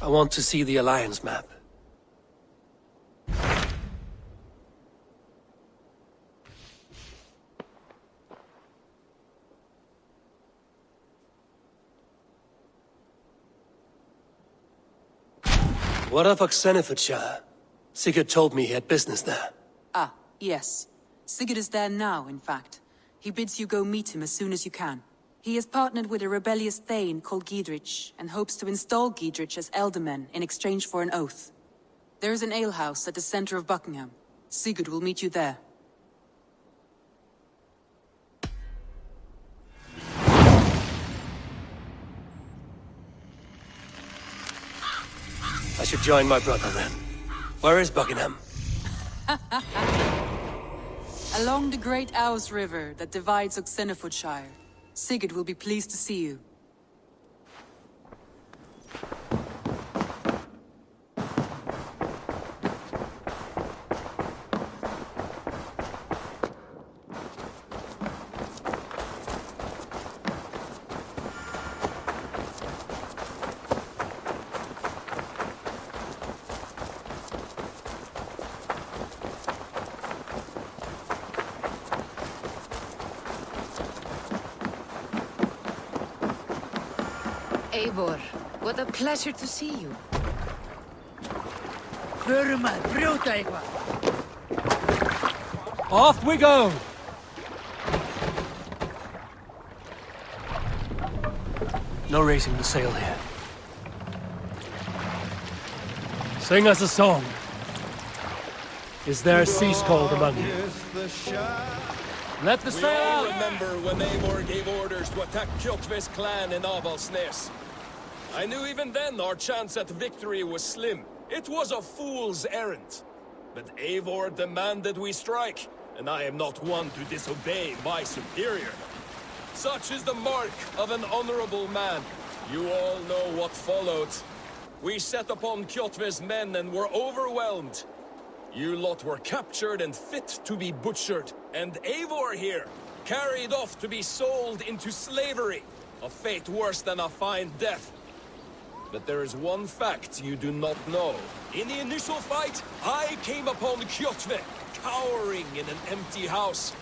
want to see the Alliance map. What of OXENEFORDSCIRE? Sigurd told me he had business there. Ah, yes. Sigurd is there now, in fact. He bids you go meet him as soon as you can. He is partnered with a rebellious Thane called Giedrich, and hopes to install Giedrich as Elderman in exchange for an oath. There is an alehouse at the center of Buckingham. Sigurd will meet you there. I should join my brother then. Where is Buckingham? Along the Great Ouse River that divides OXENEFORDSCIRE. Sigurd will be pleased to see you. Eivor, what a pleasure to see you. Off we go! No raising the sail here. Sing us a song. Is there a sea scold among you? Let the sail out! We all remember when Eivor gave orders to attack Kjotve's clan in Avaldsnes. I knew even then our chance at victory was slim. It was a fool's errand. But Eivor demanded we strike, and I am not one to disobey my superior. Such is the mark of an honorable man. You all know what followed. We set upon Kjotve's men and were overwhelmed. You lot were captured and fit to be butchered, and Eivor here, carried off to be sold into slavery. A fate worse than a fine death. But there is one fact you do not know. In the initial fight, I came upon Kjotve, cowering in an empty house.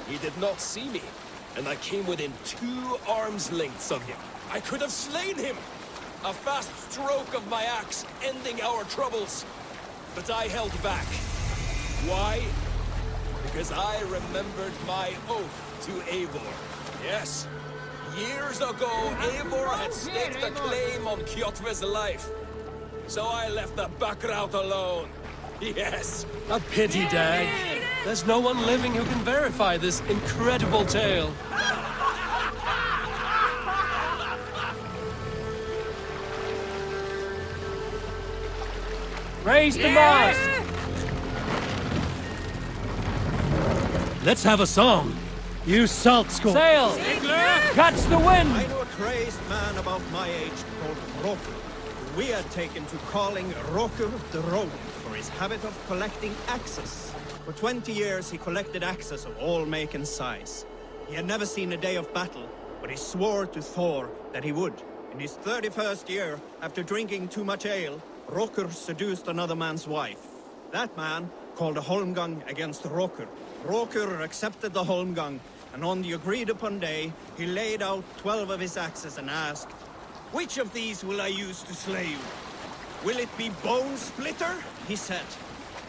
He did not see me, and I came within 2 arms lengths of him. I could have slain him! A fast stroke of my axe, ending our troubles. But I held back. Why? Because I remembered my oath to Eivor. Yes. Years ago, Eivor had staked a claim on Kjotve's life. So I left the back route alone. Yes. A pity, Dag. There's no one living who can verify this incredible tale. Raise the mast! Let's have a song. You salt skull. Sail! Catch the wind! I know a crazed man about my age called Rokur. We had taken to calling Rokur the Rogue for his habit of collecting axes. For 20 years he collected axes of all make and size. He had never seen a day of battle, but he swore to Thor that he would. In his 31st year, after drinking too much ale, Rokur seduced another man's wife. That man called a holmgang against Rokur. Rokur accepted the holmgang, and on the agreed-upon day, he laid out 12 of his axes and asked, "Which of these will I use to slay you?" "Will it be Bone Splitter?" he said.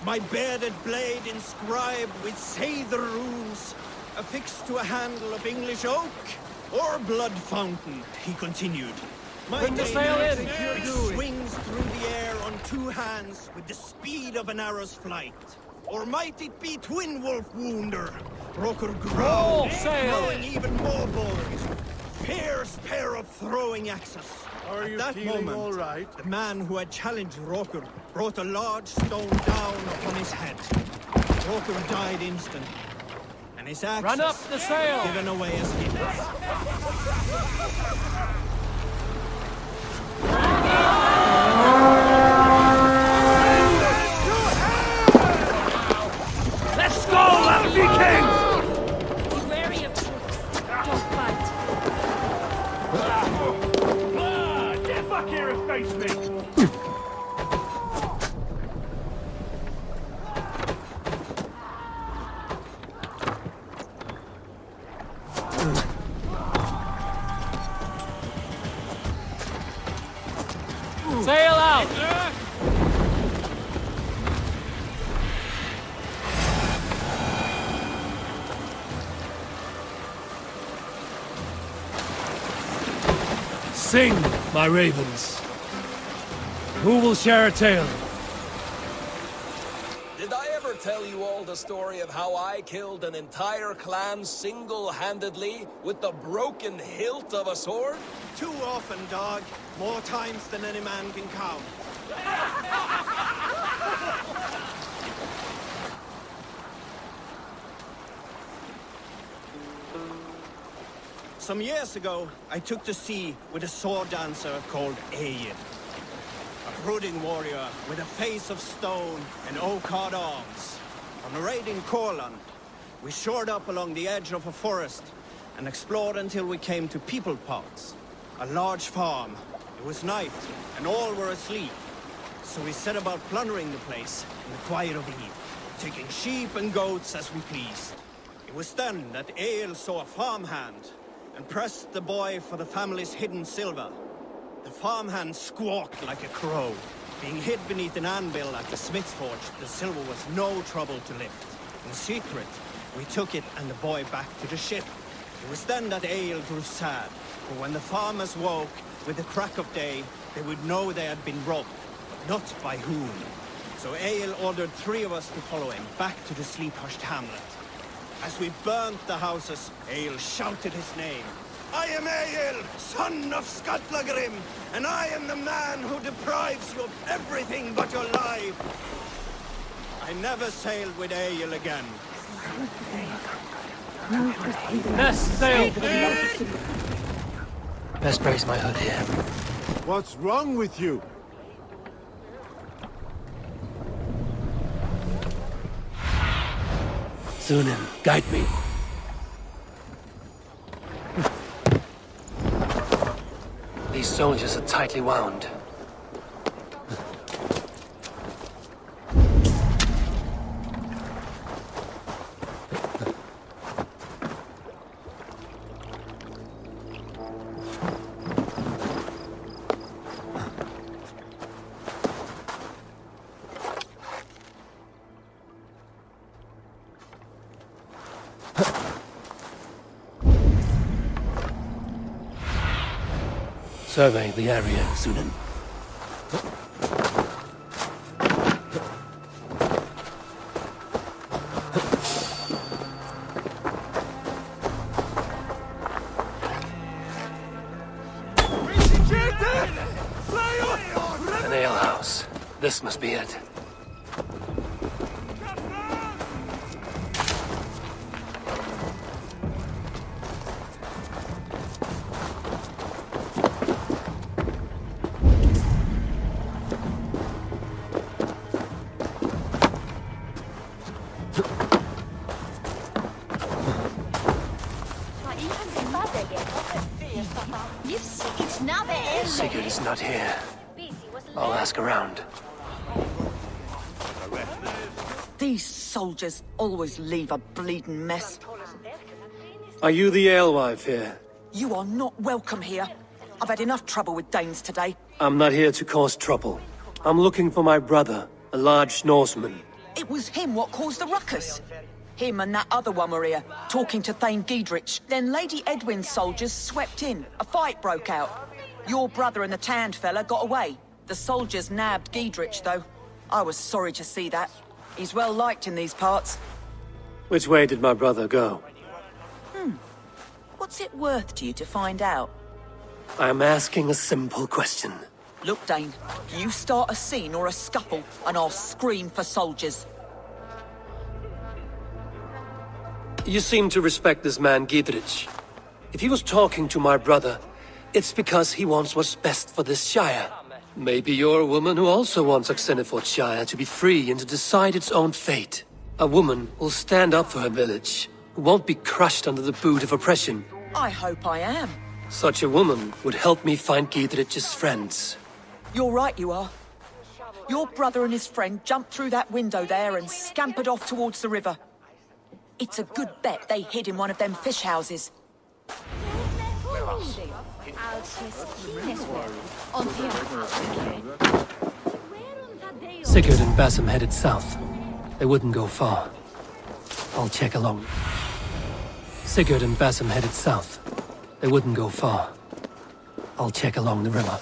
"My bearded blade inscribed with Seidr runes, affixed to a handle of English oak? Or Blood Fountain?" he continued. "My Bring the sail in! which swings through the air on 2 hands with the speed of an arrow's flight. Or might it be Twin Wolf Wounder?" Rokur growled, throwing even more bold. Fierce pair of throwing axes. At that moment, the man who had challenged Rokur brought a large stone down upon his head. Rokur died instantly, and his axes Run up the sail! given away as gifts. Let's go, Viking! Be wary of troops. Don't fight. Get back here and face me! Sing, my ravens. Who will share a tale? Did I ever tell you all the story of how I killed an entire clan single-handedly with the broken hilt of a sword? Too often, dog. More times than any man can count. Some years ago, I took to sea with a sword dancer called Eivor. A brooding warrior with a face of stone and oak-hard arms. On a raid in Courland, we shored up along the edge of a forest and explored until we came to People Pots, a large farm. It was night, and all were asleep. So we set about plundering the place in the quiet of eve, taking sheep and goats as we pleased. It was then that Eivor saw a farmhand and pressed the boy for the family's hidden silver. The farmhand squawked like a crow. Being hid beneath an anvil at the smith's forge, the silver was no trouble to lift. In secret, we took it and the boy back to the ship. It was then that Eivor grew sad, for when the farmers woke with the crack of day, they would know they had been robbed, but not by whom. So Eivor ordered 3 of us to follow him back to the sleep-hushed hamlet. As we burnt the houses, Eivor shouted his name. I am Eivor, son of Skatlagrim, and I am the man who deprives you of everything but your life. I never sailed with Eivor again. Ness, sail! Best brace my hood here. What's wrong with you? Sunan, guide me. These soldiers are tightly wound. Survey the area, Sunan. An alehouse. This must be it. Sigurd is not here. I'll ask around. These soldiers always leave a bleeding mess. Are you the alewife here? You are not welcome here. I've had enough trouble with Danes today. I'm not here to cause trouble. I'm looking for my brother, a large Norseman. It was him what caused the ruckus. Him and that other one were here, talking to Thane Giedrich. Then Lady Edwin's soldiers swept in. A fight broke out. Your brother and the tanned fella got away. The soldiers nabbed Giedrich, though. I was sorry to see that. He's well liked in these parts. Which way did my brother go? What's it worth to you to find out? I'm asking a simple question. Look, Dane, you start a scene or a scuffle, and I'll scream for soldiers. You seem to respect this man, Giedrich. If he was talking to my brother, it's because he wants what's best for this Shire. Maybe you're a woman who also wants OXENEFORDSCIRE to be free and to decide its own fate. A woman who'll stand up for her village, who won't be crushed under the boot of oppression. I hope I am. Such a woman would help me find Giedrich's friends. You're right, you are. Your brother and his friend jumped through that window there and scampered off towards the river. It's a good bet they hid in one of them fish houses. Sigurd and Basim headed south. They wouldn't go far. I'll check along. Sigurd and Basim headed south. They wouldn't go far. I'll check along the river.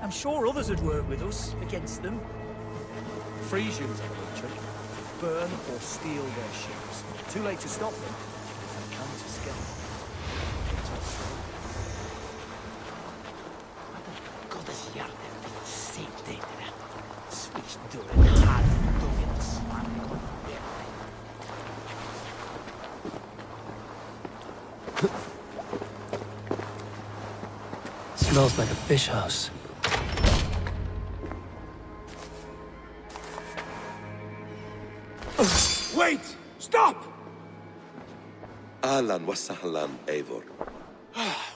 I'm sure others would work with us against them. Frisians are military. Burn or steal their ships. Too late to stop them. If they can't escape. Smells like a fish house. Wait! Stop! Ahlan wa sahlan, Eivor.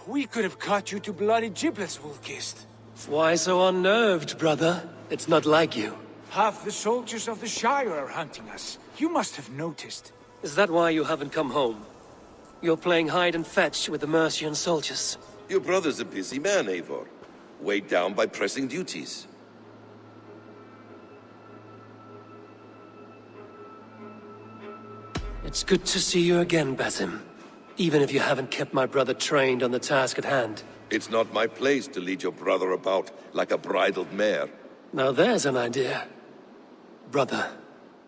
We could have cut you to bloody giblets, Wolf-Kissed. Why so unnerved, brother? It's not like you. Half the soldiers of the Shire are hunting us. You must have noticed. Is that why you haven't come home? You're playing hide and fetch with the Mercian soldiers. Your brother's a busy man, Eivor. Weighed down by pressing duties. It's good to see you again, Basim. Even if you haven't kept my brother trained on the task at hand. It's not my place to lead your brother about like a bridled mare. Now there's an idea. Brother,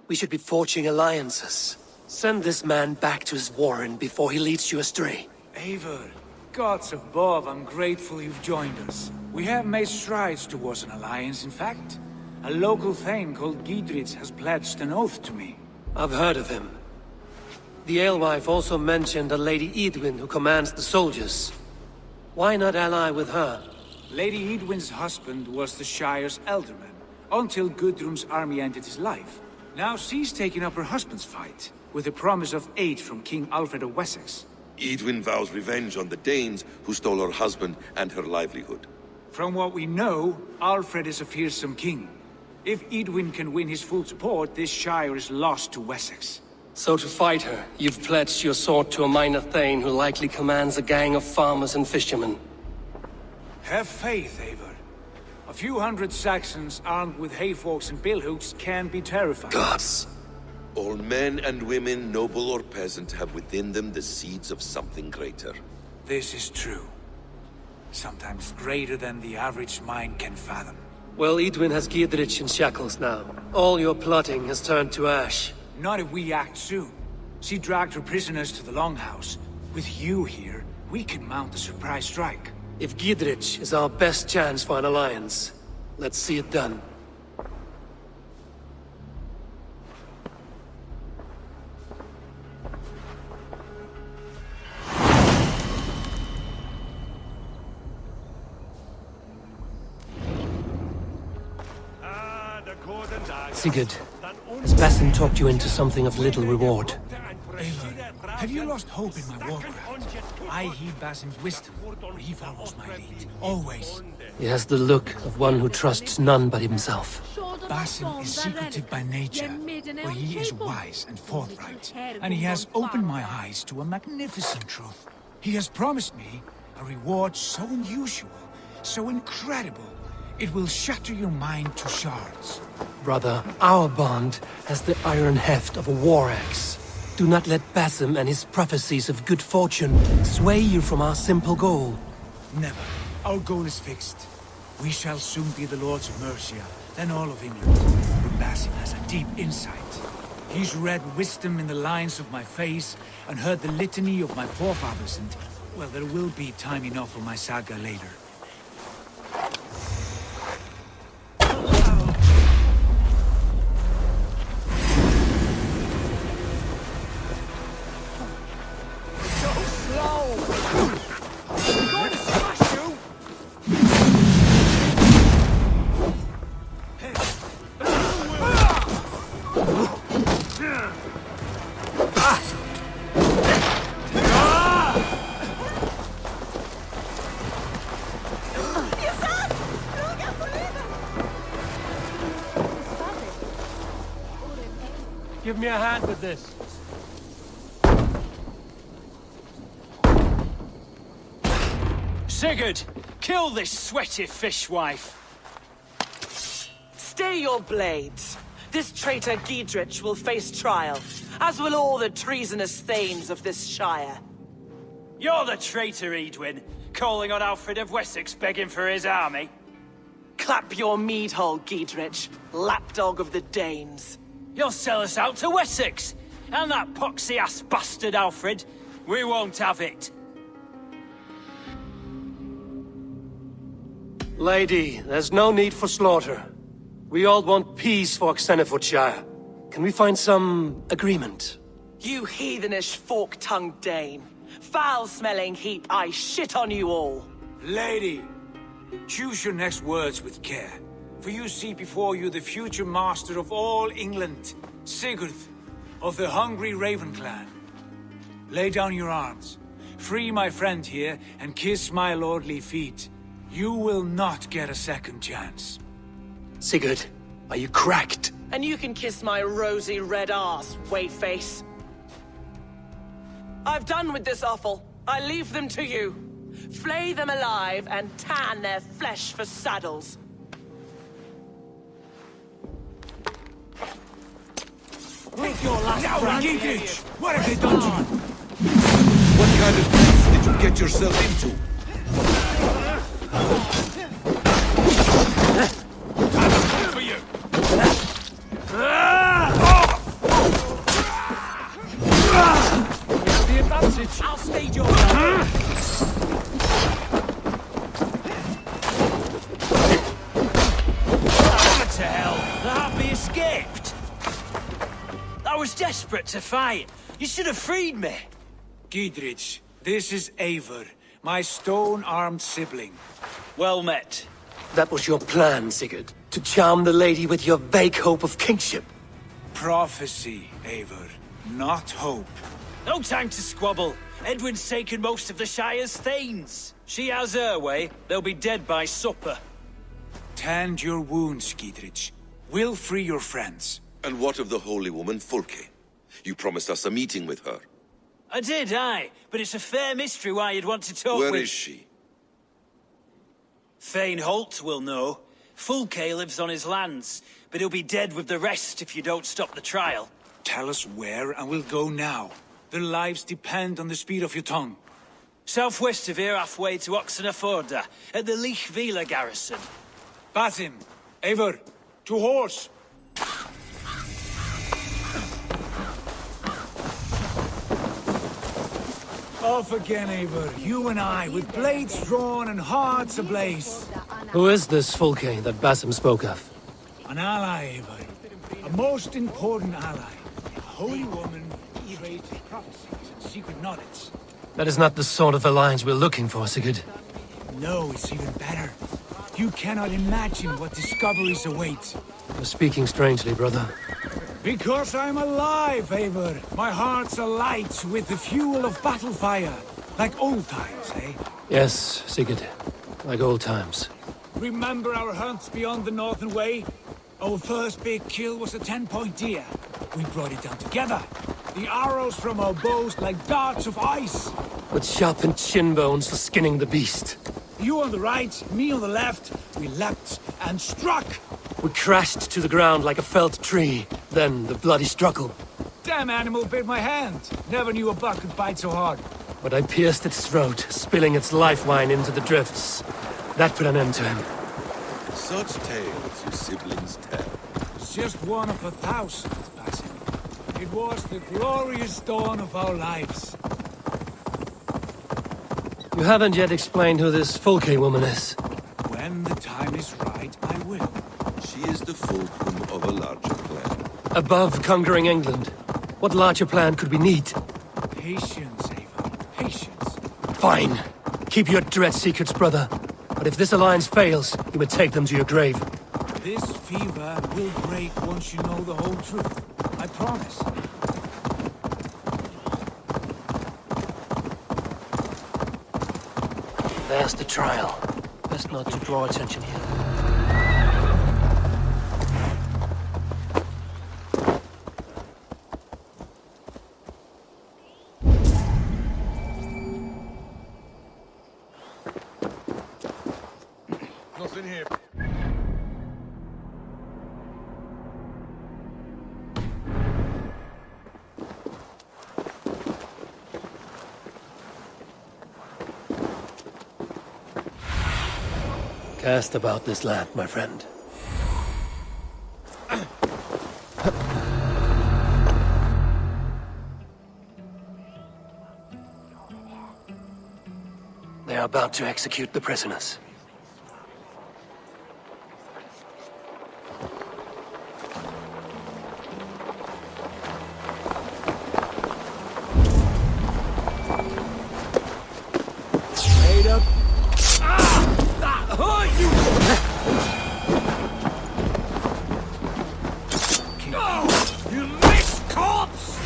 we should be forging alliances. Send this man back to his warren before he leads you astray. Eivor, gods above, I'm grateful you've joined us. We have made strides towards an alliance, in fact. A local thane called Giedrich has pledged an oath to me. I've heard of him. The alewife also mentioned a Lady Edwin who commands the soldiers. Why not ally with her? Lady Edwin's husband was the Shire's elderman, until Gudrun's army ended his life. Now she's taking up her husband's fight, with the promise of aid from King Alfred of Wessex. Edwin vows revenge on the Danes who stole her husband and her livelihood. From what we know, Alfred is a fearsome king. If Edwin can win his full support, this Shire is lost to Wessex. So to fight her, you've pledged your sword to a minor thane who likely commands a gang of farmers and fishermen. Have faith, Eivor. A few hundred Saxons armed with hayforks and billhooks can be terrifying. Gods! All men and women, noble or peasant, have within them the seeds of something greater. This is true. Sometimes greater than the average mind can fathom. Well, Edwin has Giedrich in shackles now. All your plotting has turned to ash. Not if we act soon. She dragged her prisoners to the Longhouse. With you here, we can mount a surprise strike. If Giedrich is our best chance for an alliance, let's see it done. Sigurd, has Basim talked you into something of little reward? Eivor, have you lost hope in my warcraft? I heed Basim's wisdom, for he follows my lead. Always. He has the look of one who trusts none but himself. Basim is secretive by nature, but he is wise and forthright, and he has opened my eyes to a magnificent truth. He has promised me a reward so unusual, so incredible, it will shatter your mind to shards. Brother, our bond has the iron heft of a war axe. Do not let Basim and his prophecies of good fortune sway you from our simple goal. Never. Our goal is fixed. We shall soon be the lords of Mercia, then all of England. But Basim has a deep insight. He's read wisdom in the lines of my face and heard the litany of my forefathers, and, well, there will be time enough for my saga later. Give me a hand with this. Sigurd, kill this sweaty fishwife. Stay your blades. This traitor Giedrich will face trial, as will all the treasonous thanes of this shire. You're the traitor, Eadwin, calling on Alfred of Wessex begging for his army. Clap your mead hole, Giedrich, lapdog of the Danes. You'll sell us out to Wessex, and that poxy-ass bastard Alfred. We won't have it. Lady, there's no need for slaughter. We all want peace for OXENEFORDSCIRE. Can we find some agreement? You heathenish fork-tongued Dane. Foul-smelling heap, I shit on you all. Lady, choose your next words with care. For you see before you the future master of all England, Sigurd, of the hungry Raven clan. Lay down your arms. Free my friend here, and kiss my lordly feet. You will not get a second chance. Sigurd, are you cracked? And you can kiss my rosy red arse, wayface. I've done with this offal. I leave them to you. Flay them alive and tan their flesh for saddles. Take your last breath. Giedrich, what have they done to you? What kind of mess did you get yourself into? For you. The advantage. I'll stage your to hell. The happy escaped. I was desperate to fight. You should have freed me. Giedrich, this is Eivor, my stone-armed sibling. Well met. That was your plan, Sigurd. To charm the lady with your vague hope of kingship. Prophecy, Eivor, not hope. No time to squabble. Edwin's taken most of the Shire's thanes. She has her way. They'll be dead by supper. Tend your wounds, Giedrich. We'll free your friends. And what of the holy woman Fulke? You promised us a meeting with her. I did, aye. But it's a fair mystery why you'd want to talk with... Where is she? Thane Holt will know. Fulke lives on his lands, but he'll be dead with the rest if you don't stop the trial. Tell us where, and we'll go now. Their lives depend on the speed of your tongue. Southwest of here, halfway to OXENEFORDA, at the Lichvila garrison. Basim, Eivor, to horse! Off again, Eivor. You and I, with blades drawn and hearts ablaze. Who is this Fulke that Basim spoke of? An ally, Eivor. A most important ally. A holy woman who trades prophecies and secret knowledge. That is not the sort of alliance we're looking for, Sigurd. No, it's even better. You cannot imagine what discoveries await. You're speaking strangely, brother. Because I'm alive, Eivor. My heart's alight with the fuel of battle fire. Like old times, eh? Yes, Sigurd. Like old times. Remember our hunts beyond the Northern Way? Our first big kill was a 10-point deer. We brought it down together. The arrows from our bows like darts of ice. With sharpened shin bones for skinning the beast. You on the right, me on the left. We leapt and struck. We crashed to the ground like a felled tree. Then the bloody struggle. Damn animal bit my hand. Never knew a buck could bite so hard. But I pierced its throat, spilling its life wine into the drifts. That put an end to him. Such tales you siblings tell. It's just one of 1,000, Basim. It was the glorious dawn of our lives. You haven't yet explained who this Fulke woman is. When the time is right, I will. She is the fulcrum of a larger plan. Above conquering England, what larger plan could we need? Patience, Eivor. Patience. Fine. Keep your dread secrets, brother. But if this alliance fails, you may take them to your grave. This fever will break once you know the whole truth. I promise. There's the trial. Best not to draw attention here. Cast about this land, my friend. They are about to execute the prisoners. Made up. That hurt you! You missed, corpse!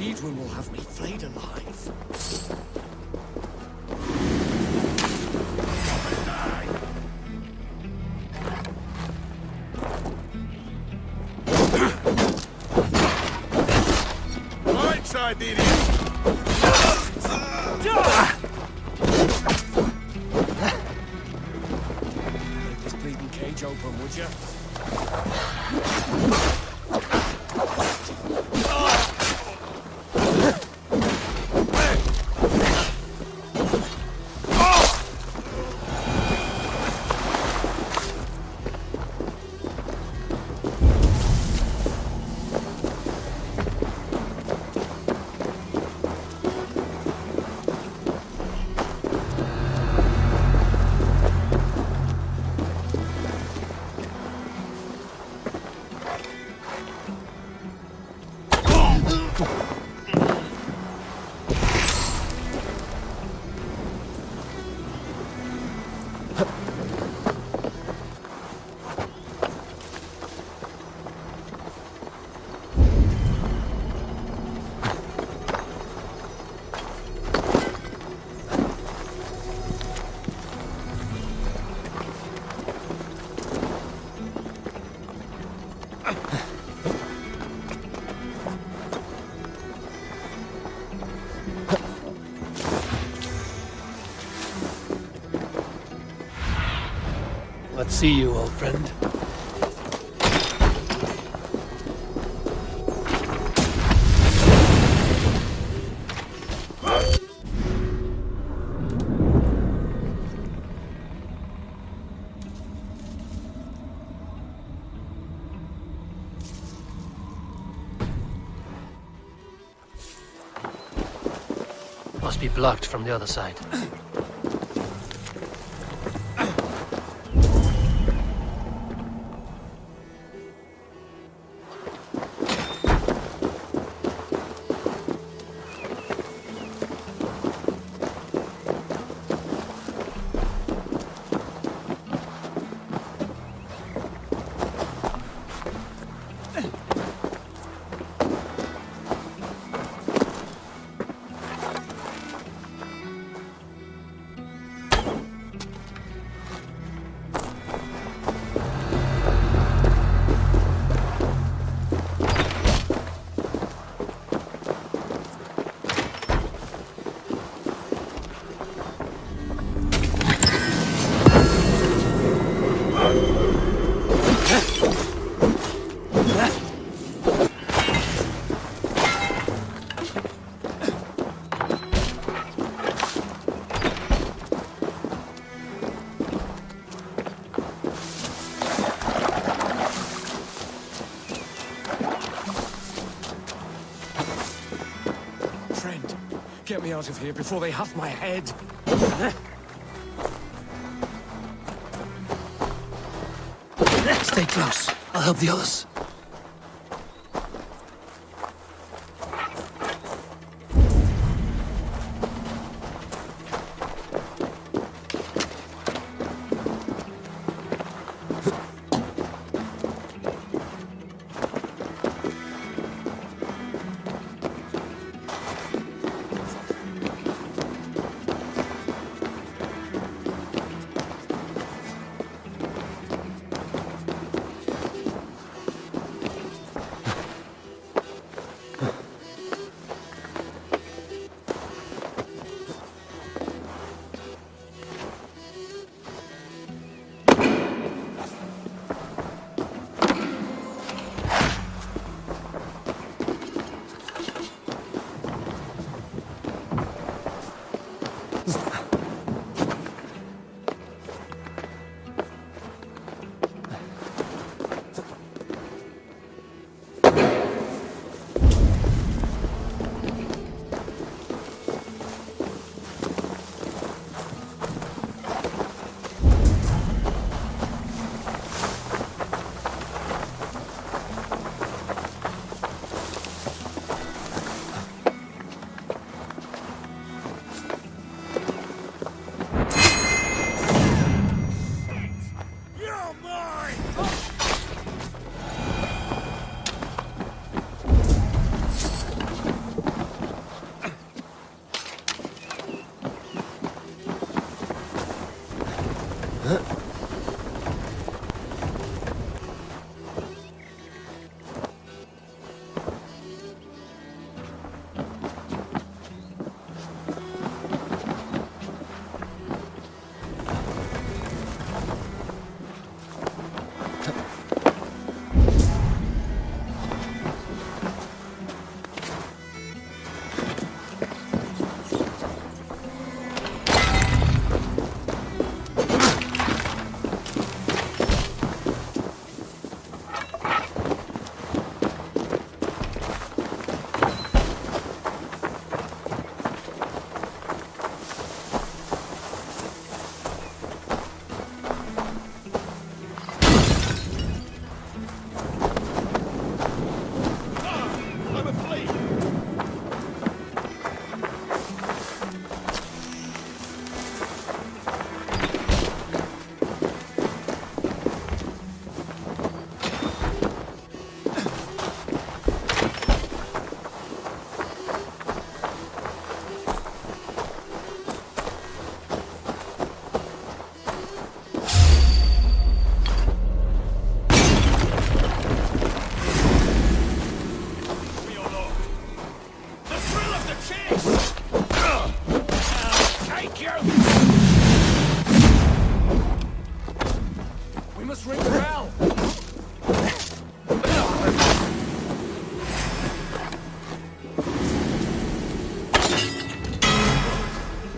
Eivor will have me flayed alive. Right side, the idiot! Break this bleeding cage open, would you? Let's see you, old friend. Must be blocked from the other side. friend. Get me out of here before they have my head. Stay close. I'll help the others.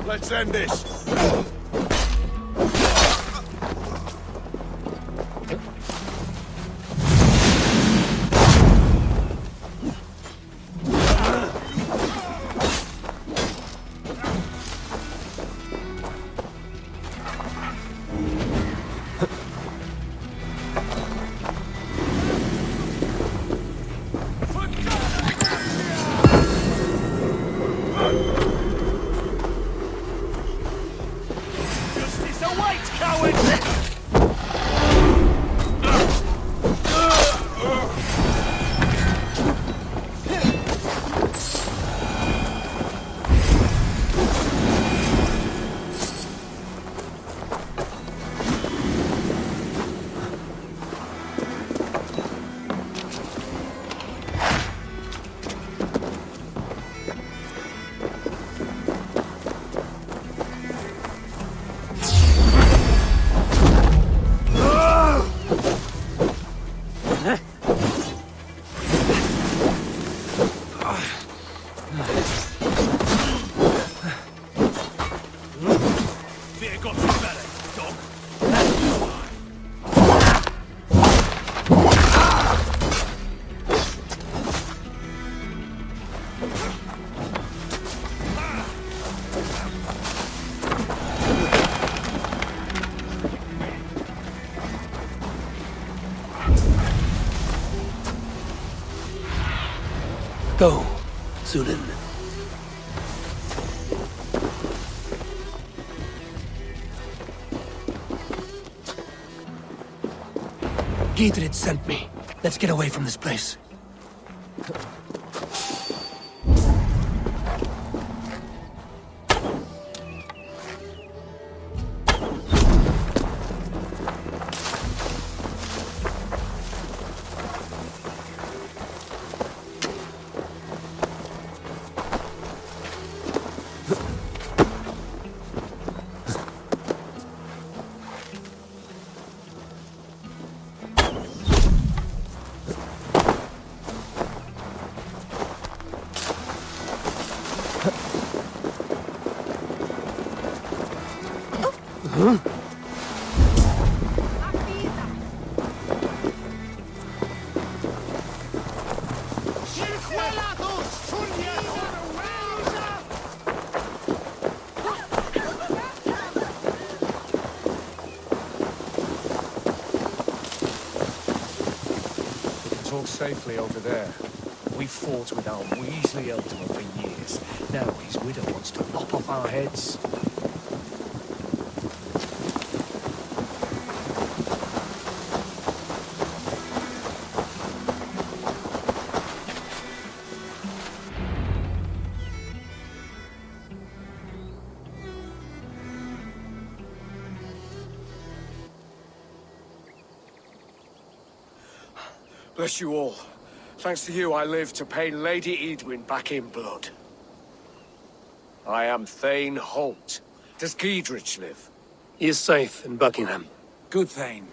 Let's end this. Go, Sunan. Gidrid sent me. Let's get away from this place. Talk safely over there. We fought with our Weasley Ultima for years. Now his widow wants to lop off our heads. Bless you all. Thanks to you, I live to pay Lady Eidwin back in blood. I am Thane Holt. Does Giedrich live? He is safe in Buckingham. Good, Thane.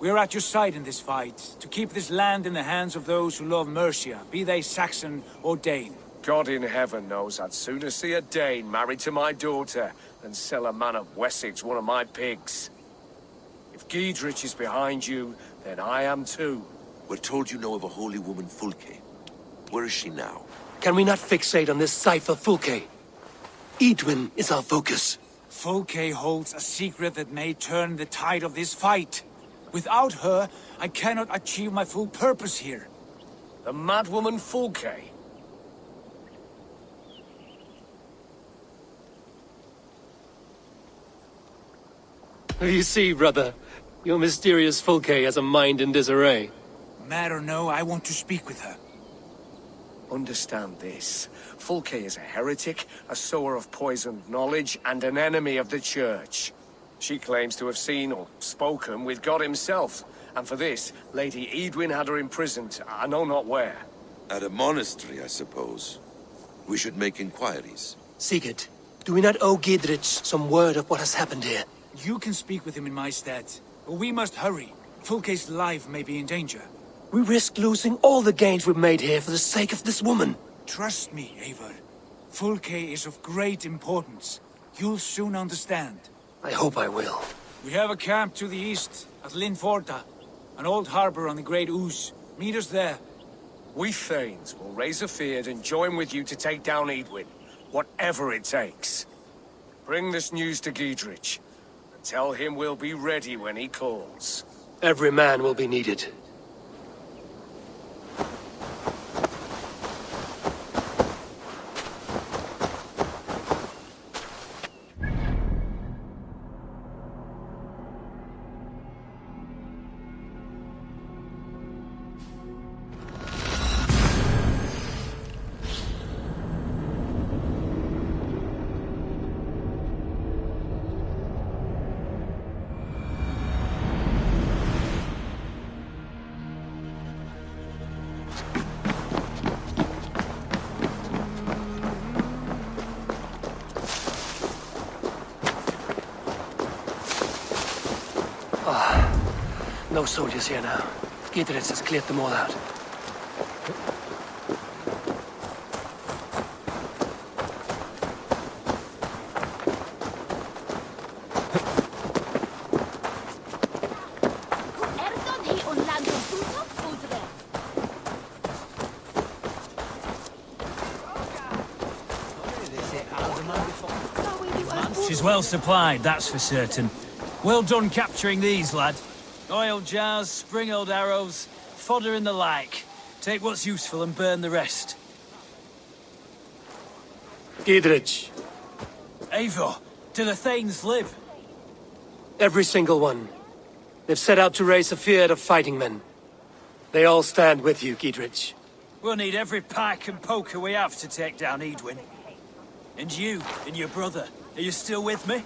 We are at your side in this fight, to keep this land in the hands of those who love Mercia, be they Saxon or Dane. God in heaven knows I'd sooner see a Dane married to my daughter than sell a man of Wessex one of my pigs. If Giedrich is behind you, then I am too. We're told you know of a holy woman, Fulke. Where is she now? Can we not fixate on this cipher, Fulke? Eidwin is our focus. Fulke holds a secret that may turn the tide of this fight. Without her, I cannot achieve my full purpose here. The madwoman Fulke? You see, brother, your mysterious Fulke has a mind in disarray. Mad or no, I want to speak with her. Understand this. Fulke is a heretic, a sower of poisoned knowledge, and an enemy of the Church. She claims to have seen or spoken with God himself, and for this, Lady Eidwin had her imprisoned, I know not where. At a monastery, I suppose. We should make inquiries. Sigurd, do we not owe Giedrich some word of what has happened here? You can speak with him in my stead, but we must hurry. Fulke's life may be in danger. We risk losing all the gains we've made here for the sake of this woman. Trust me, Eivor. Fulke is of great importance. You'll soon understand. I hope I will. We have a camp to the east, at Linforda. An old harbor on the Great Ouse. Meet us there. We Thanes will raise a feard and join with you to take down Eidwin, whatever it takes. Bring this news to Giedrich, and tell him we'll be ready when he calls. Every man will be needed. No soldiers here now. Giedrich has cleared them all out. She's well supplied, that's for certain. Well done capturing these, lad. Oil jars, spring-oiled arrows, fodder and the like. Take what's useful and burn the rest. Giedrich. Eivor, do the Thanes live? Every single one. They've set out to raise a fear of fighting men. They all stand with you, Giedrich. We'll need every pike and poker we have to take down Eadwin. And you, and your brother, are you still with me?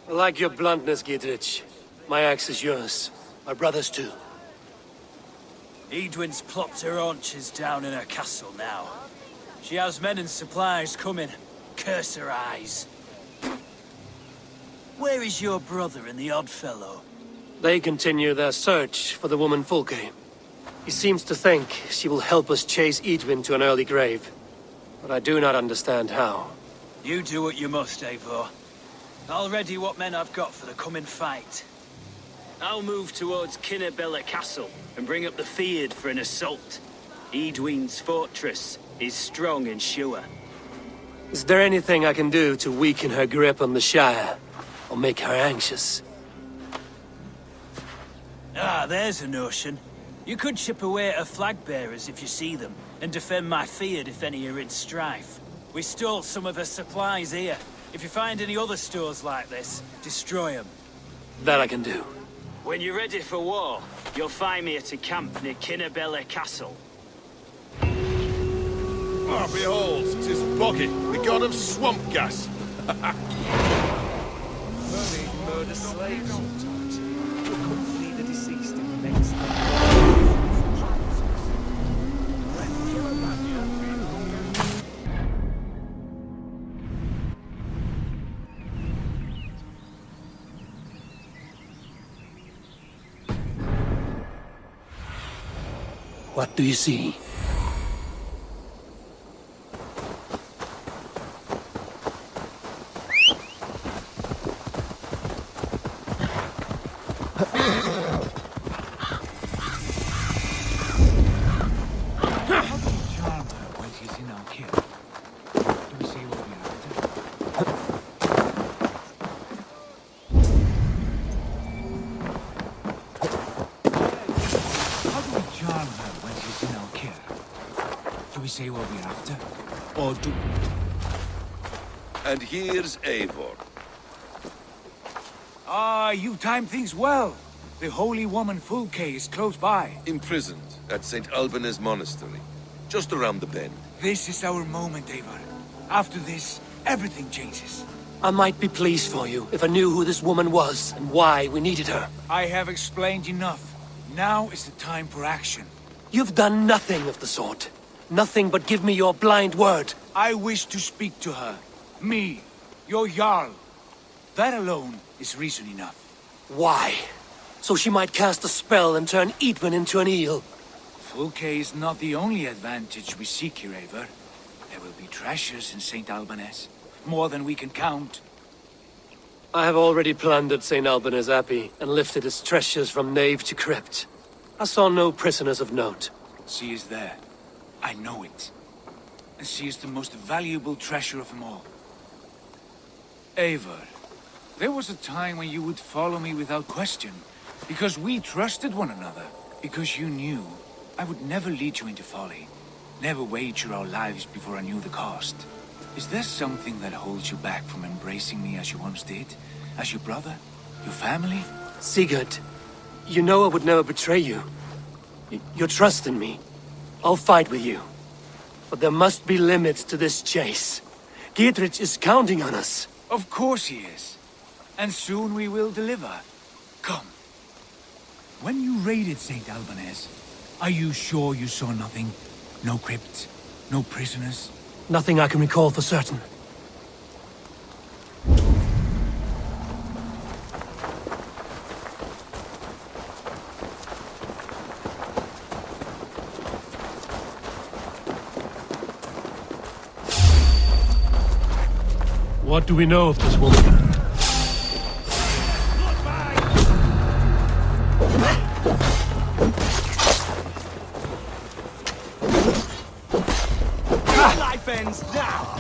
I like your bluntness, Giedrich. My axe is yours. My brother's too. Eadwin's plopped her haunches down in her castle now. She has men and supplies coming. Curse her eyes. Where is your brother and the odd fellow? They continue their search for the woman Fulke. He seems to think she will help us chase Eadwin to an early grave. But I do not understand how. You do what you must, Eivor. I'll ready what men I've got for the coming fight. I'll move towards Kinnabella Castle and bring up the Fyrd for an assault. Eadwin's fortress is strong and sure. Is there anything I can do to weaken her grip on the Shire? Or make her anxious? Ah, there's a notion. You could chip away at her flag bearers if you see them, and defend my Fyrd if any are in strife. We stole some of her supplies here. If you find any other stores like this, destroy them. That I can do. When you're ready for war, you'll find me at a camp near Kinnabella Castle. Ah, behold, 'tis Boggy, the god of swamp gas. Murder slaves sometimes. To accompany the deceased in the next. What do you see? Say what we're after? Or do... And here's Eivor. Ah, you time things well. The holy woman Fulke is close by. Imprisoned at St. Alban's Monastery, just around the bend. This is our moment, Eivor. After this, everything changes. I might be pleased for you if I knew who this woman was and why we needed her. I have explained enough. Now is the time for action. You've done nothing of the sort. Nothing but give me your blind word. I wish to speak to her. Me, your Jarl. That alone is reason enough. Why? So she might cast a spell and turn Eadwin into an eel. Fulke is not the only advantage we seek here, Eivor. There will be treasures in St. Alban's. More than we can count. I have already plundered St. Alban's Abbey and lifted its treasures from nave to crypt. I saw no prisoners of note. She is there. I know it. And she is the most valuable treasure of them all. Eivor, there was a time when you would follow me without question, because we trusted one another, because you knew I would never lead you into folly, never wager our lives before I knew the cost. Is there something that holds you back from embracing me as you once did? As your brother? Your family? Sigurd, you know I would never betray you. Your trust in me. I'll fight with you. But there must be limits to this chase. Giedrich is counting on us. Of course he is. And soon we will deliver. Come. When you raided St. Alban's, are you sure you saw nothing? No crypt? No prisoners? Nothing I can recall for certain. What do we know of this woman? Life ends now!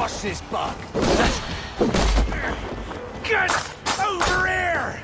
squash this bug. Get over here!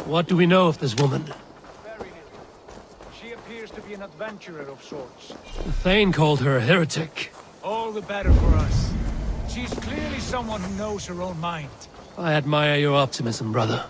What do we know of this woman? Very little. She appears to be an adventurer of sorts. The Thane called her a heretic. All the better for us. She's clearly someone who knows her own mind. I admire your optimism, brother.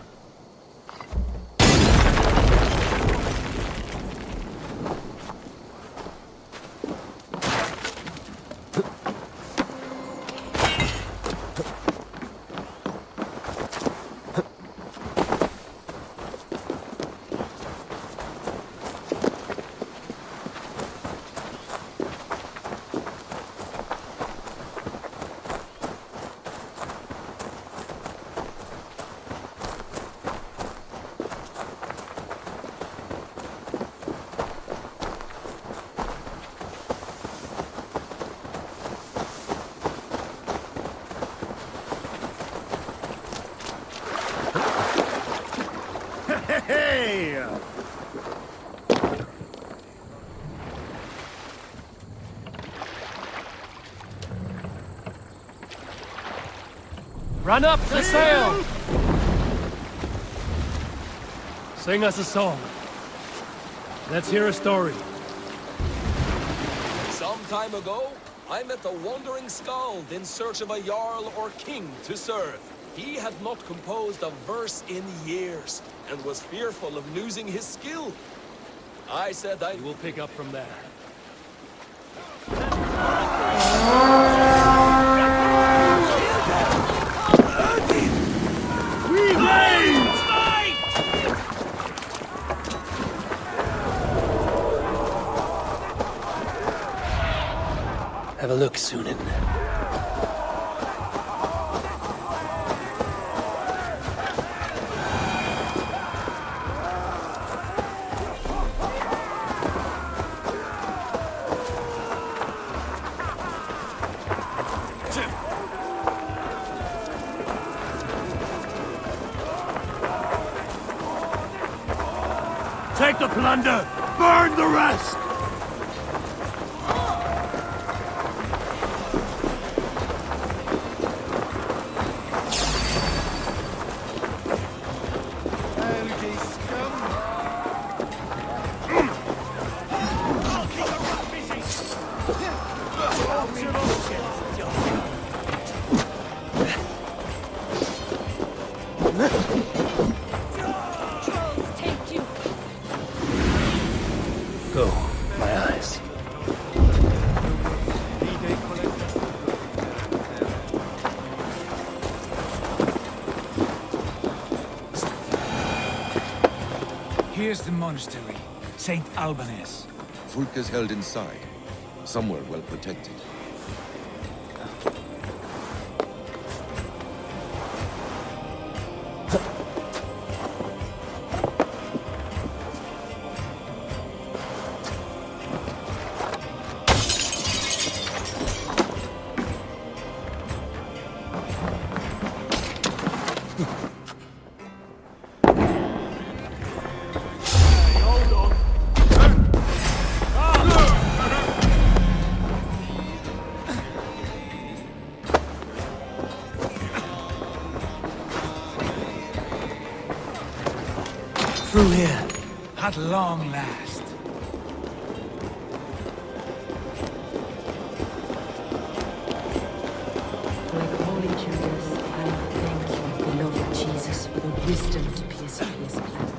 Hey! Run up the sail! Sing us a song. Let's hear a story. Some time ago, I met a wandering skald in search of a jarl or king to serve. He had not composed a verse in years, and was fearful of losing his skill. I said I will pick up from there. Have a look, Sunan. Take the plunder! Burn the rest! Go, my eyes. Here's the monastery, St. Albanese. Fulka's held inside, somewhere well protected. Through here, at long last. Like Holy Judas, I thank you, beloved Jesus, for the wisdom to pierce his plan.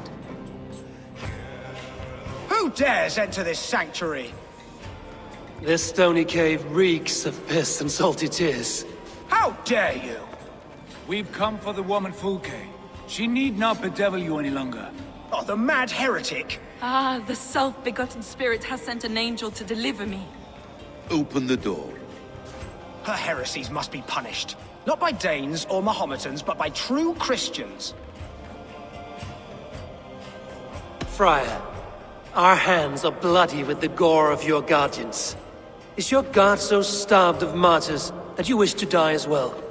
Who dares enter this sanctuary? This stony cave reeks of piss and salty tears. How dare you? We've come for the woman Fulke. She need not bedevil you any longer. Oh, the mad heretic! Ah, the self-begotten spirit has sent an angel to deliver me. Open the door. Her heresies must be punished. Not by Danes or Mahometans, but by true Christians. Friar, our hands are bloody with the gore of your guardians. Is your god so starved of martyrs that you wish to die as well?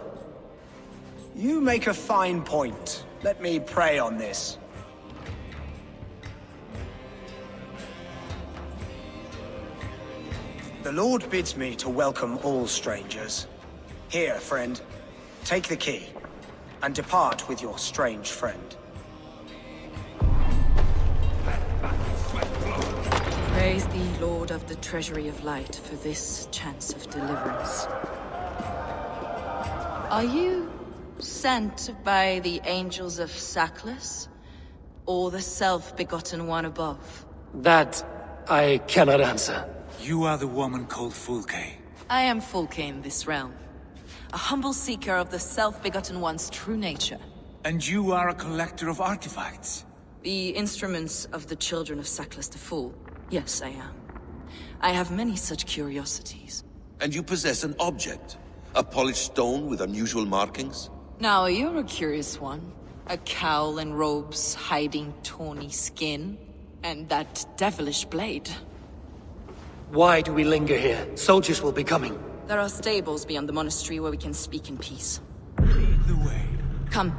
You make a fine point. Let me pray on this. The Lord bids me to welcome all strangers. Here, friend, take the key, and depart with your strange friend. Praise thee, Lord of the Treasury of Light, for this chance of deliverance. Are you sent by the angels of Sackless, or the self-begotten one above? That I cannot answer. You are the woman called Fulke. I am Fulke in this realm, a humble seeker of the self-begotten one's true nature. And you are a collector of artifacts? The instruments of the children of Sackless the Fool. Yes, I am. I have many such curiosities. And you possess an object? A polished stone with unusual markings? Now, you're a curious one. A cowl and robes hiding tawny skin. And that devilish blade. Why do we linger here? Soldiers will be coming. There are stables beyond the monastery where we can speak in peace. Lead the way. Come.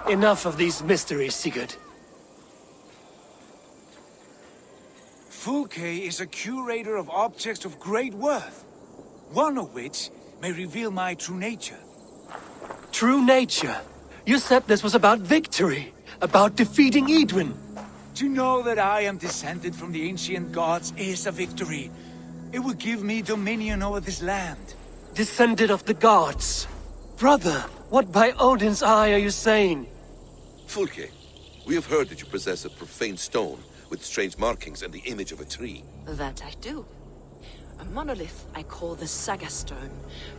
Enough of these mysteries, Sigurd. Fulke is a curator of objects of great worth, one of which may reveal my true nature. True nature? You said this was about victory, about defeating Edwin. To know that I am descended from the ancient gods is a victory. It will give me dominion over this land. Descended of the gods? Brother, what by Odin's eye are you saying? Fulke, we have heard that you possess a profane stone with strange markings and the image of a tree. That I do. A monolith I call the Saga Stone,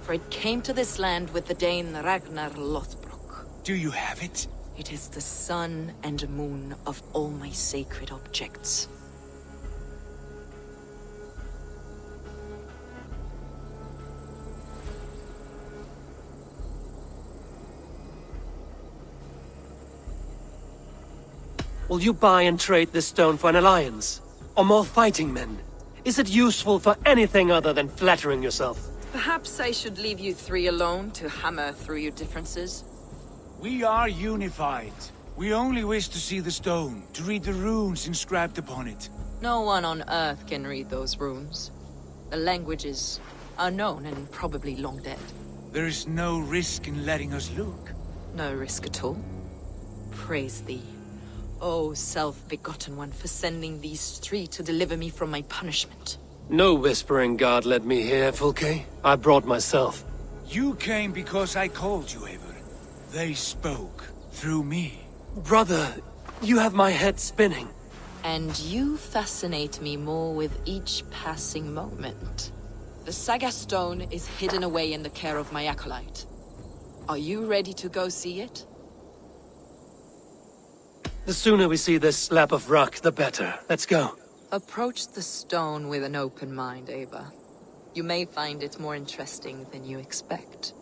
for it came to this land with the Dane Ragnar Lothbrok. Do you have it? It is the sun and moon of all my sacred objects. Will you buy and trade this stone for an alliance? Or more fighting men? Is it useful for anything other than flattering yourself? Perhaps I should leave you three alone to hammer through your differences? We are unified. We only wish to see the stone, to read the runes inscribed upon it. No one on Earth can read those runes. The language is unknown and probably long dead. There is no risk in letting us look. No risk at all. Praise thee, O self-begotten one, for sending these three to deliver me from my punishment. No whispering God led me here, Fulke. I brought myself. You came because I called you, Eivor. They spoke through me. Brother, you have my head spinning. And you fascinate me more with each passing moment. The Saga Stone is hidden away in the care of my acolyte. Are you ready to go see it? The sooner we see this slab of rock, the better. Let's go. Approach the stone with an open mind, Eivor. You may find it more interesting than you expect.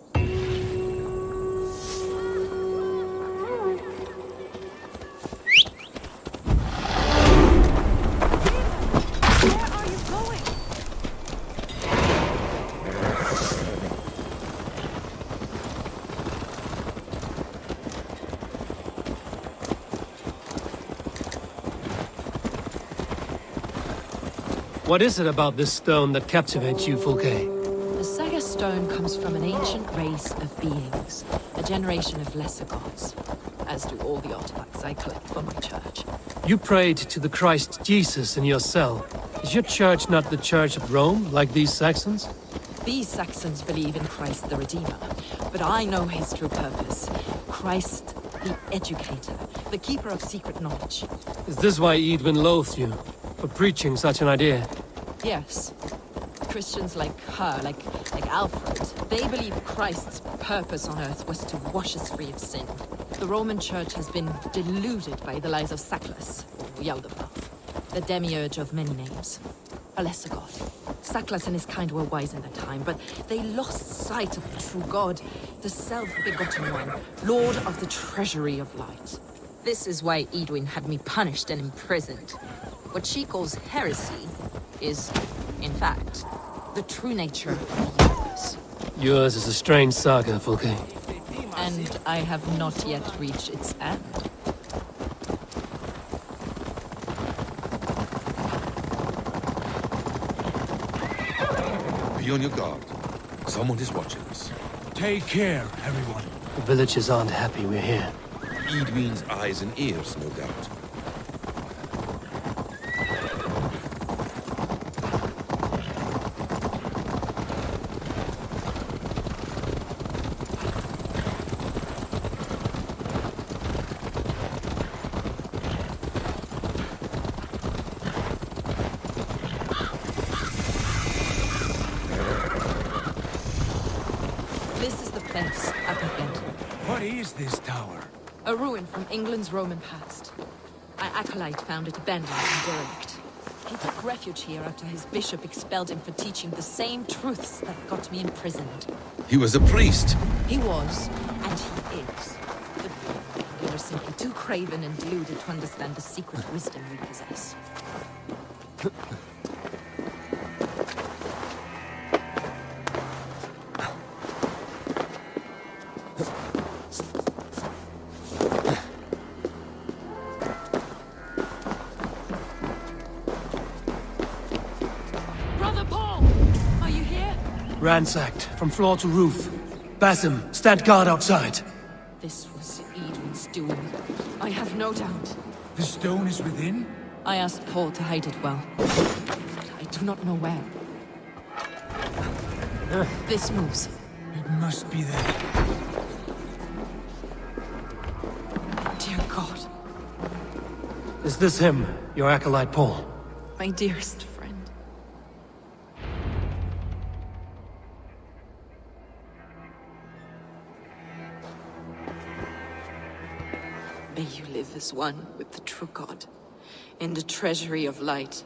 What is it about this stone that captivates you, Fulke? The Saga Stone comes from an ancient race of beings, a generation of lesser gods, as do all the artifacts I collect for my church. You prayed to the Christ Jesus in your cell. Is your church not the Church of Rome, like these Saxons? These Saxons believe in Christ the Redeemer, but I know his true purpose. Christ the Educator, the keeper of secret knowledge. Is this why Edwin loathed you? For preaching such an idea? Yes. Christians like her, like Alfred, they believe Christ's purpose on earth was to wash us free of sin. The Roman Church has been deluded by the lies of Saklas, or Yaldabaoth, the demiurge of many names. A lesser god. Saklas and his kind were wise in their time, but they lost sight of the true God, the self-begotten one, Lord of the Treasury of Light. This is why Edwin had me punished and imprisoned. What she calls heresy is, in fact, the true nature of the universe. Yours is a strange saga, Fulke. And I have not yet reached its end. Be on your guard. Someone is watching us. Take care, everyone. The villagers aren't happy we're here. Edwin's eyes and ears, no doubt. What is this tower? A ruin from England's Roman past. My acolyte found it abandoned and derelict. He took refuge here after his bishop expelled him for teaching the same truths that got me imprisoned. He was a priest. He was, and he is. We are simply too craven and deluded to understand the secret wisdom we possess. Ransacked, from floor to roof. Basim, stand guard outside. This was Edwin's doing. I have no doubt. The stone is within? I asked Paul to hide it well. I do not know where. This moves. It must be there. Dear God. Is this him, your acolyte Paul? My dearest friend. May you live as one with the true God, in the treasury of light.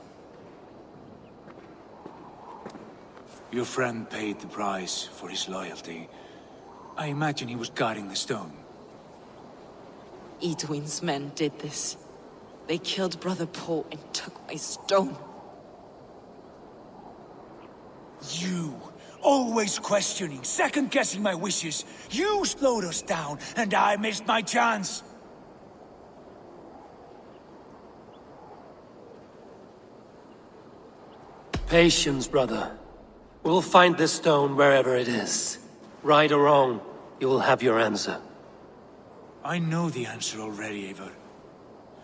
Your friend paid the price for his loyalty. I imagine he was guarding the stone. Edwin's men did this. They killed Brother Paul and took my stone. You, always questioning, second-guessing my wishes. You slowed us down, and I missed my chance. Patience, brother. We'll find this stone wherever it is. Right or wrong, you will have your answer. I know the answer already, Eivor.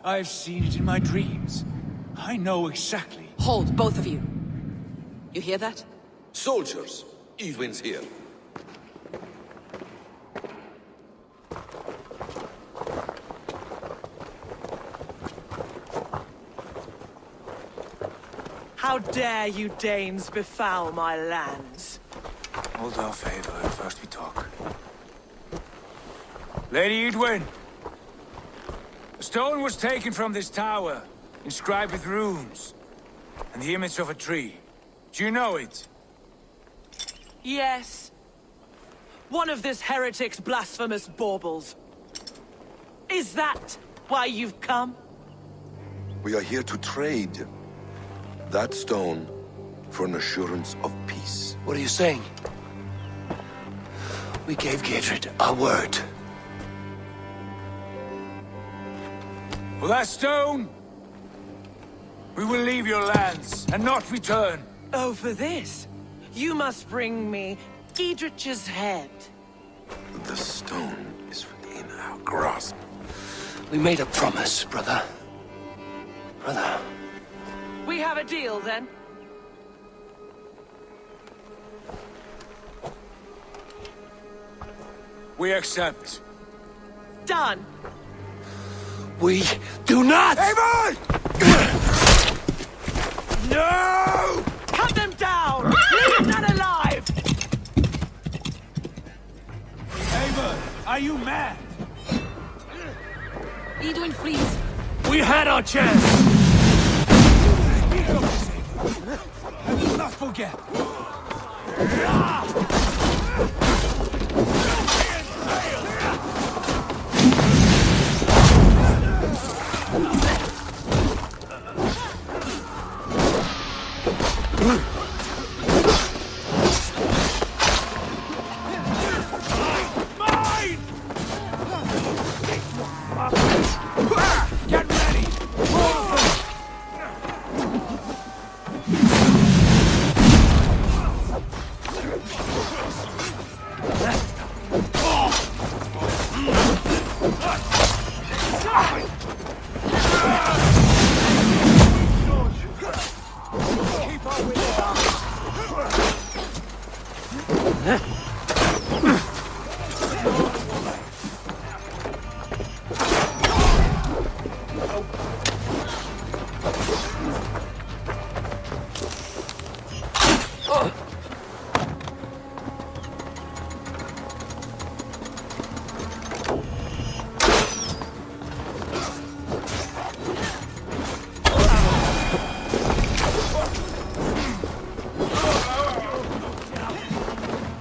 I've seen it in my dreams. I know exactly. Hold, both of you. You hear that? Soldiers, Eivind's here. How dare you Danes befoul my lands? Hold off, Eivor. First we talk. Lady Eidwin! The stone was taken from this tower, inscribed with runes, and the image of a tree. Do you know it? Yes. One of this heretic's blasphemous baubles. Is that why you've come? We are here to trade that stone for an assurance of peace. What are you saying? We gave Geidric our word. For that stone, we will leave your lands and not return. Oh, for this? You must bring me Geidric's head. The stone is within our grasp. We made a promise, brother. Brother. We have a deal, then? We accept. Done. We do not! Eivor! No! Cut them down! Leave none alive! Eivor, are you mad? Eidwin, freeze! We had our chance! Speak of this, Eivor. I will not forget. Get ready!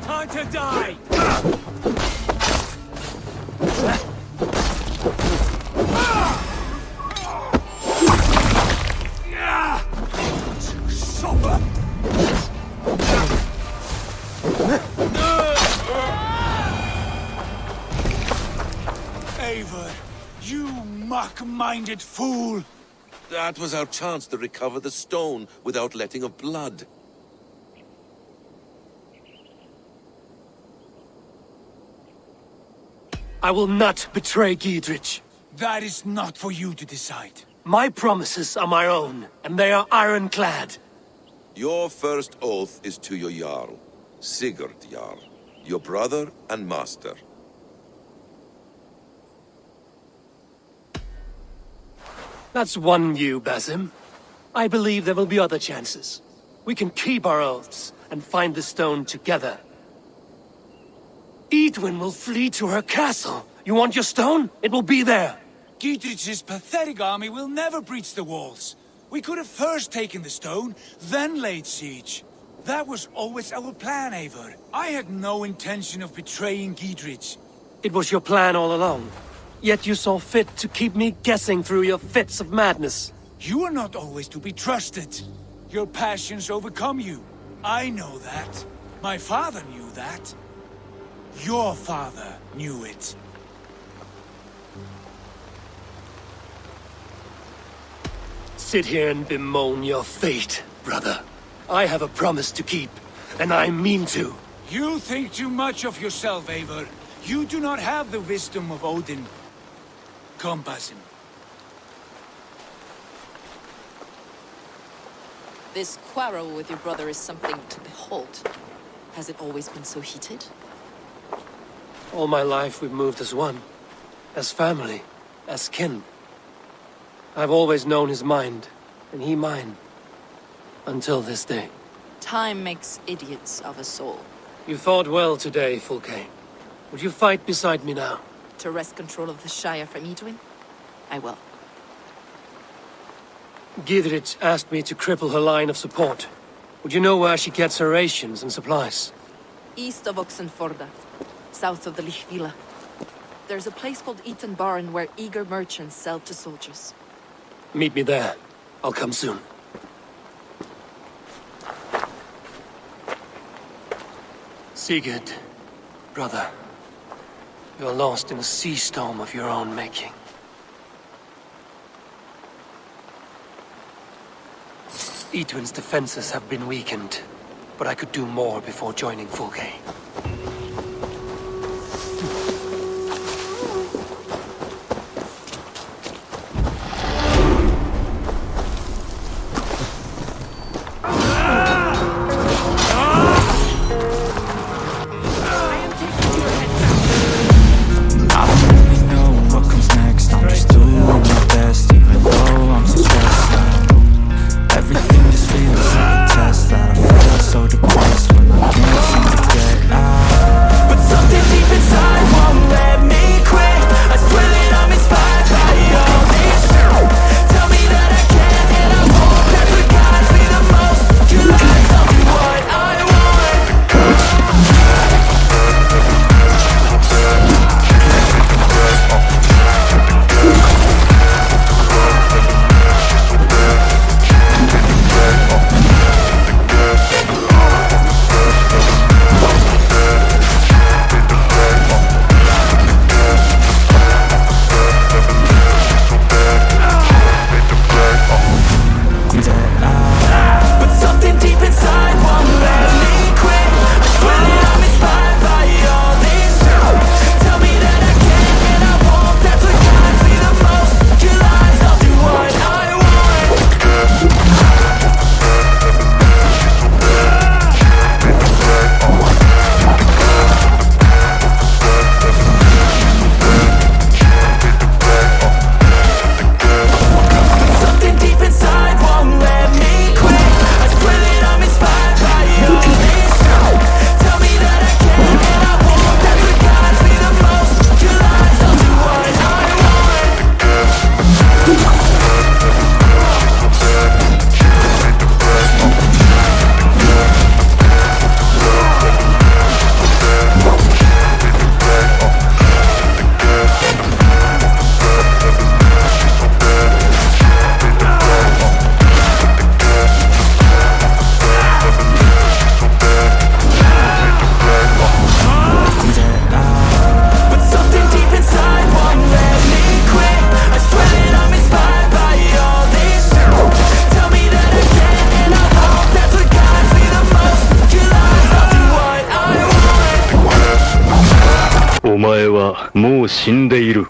Time to die! Eivor, you mock-minded fool! That was our chance to recover the stone without letting of blood. I will not betray Geidric. That is not for you to decide. My promises are my own, and they are ironclad. Your first oath is to your Jarl, Sigurd Jarl, your brother and master. That's one view, Basim. I believe there will be other chances. We can keep our oaths and find the stone together. Eidwin will flee to her castle. You want your stone? It will be there. Geidric's pathetic army will never breach the walls. We could have first taken the stone, then laid siege. That was always our plan, Eivor. I had no intention of betraying Geidric. It was your plan all along. Yet you saw fit to keep me guessing through your fits of madness. You are not always to be trusted. Your passions overcome you. I know that. My father knew that. Your father knew it. Sit here and bemoan your fate, brother. I have a promise to keep, and I mean to. You think too much of yourself, Eivor. You do not have the wisdom of Odin. Come, Basim. This quarrel with your brother is something to behold. Has it always been so heated? All my life we've moved as one. As family. As kin. I've always known his mind, and he mine. Until this day. Time makes idiots of us all. You fought well today, Fulke. Would you fight beside me now? To wrest control of the Shire from Edwin? I will. Gidrit asked me to cripple her line of support. Would you know where she gets her rations and supplies? East of Oxenforda, south of the Lichvila. There's a place called Eaton Barn where eager merchants sell to soldiers. Meet me there. I'll come soon. Sigurd, brother, you're lost in a sea storm of your own making. Edwin's defenses have been weakened, but I could do more before joining Fulke.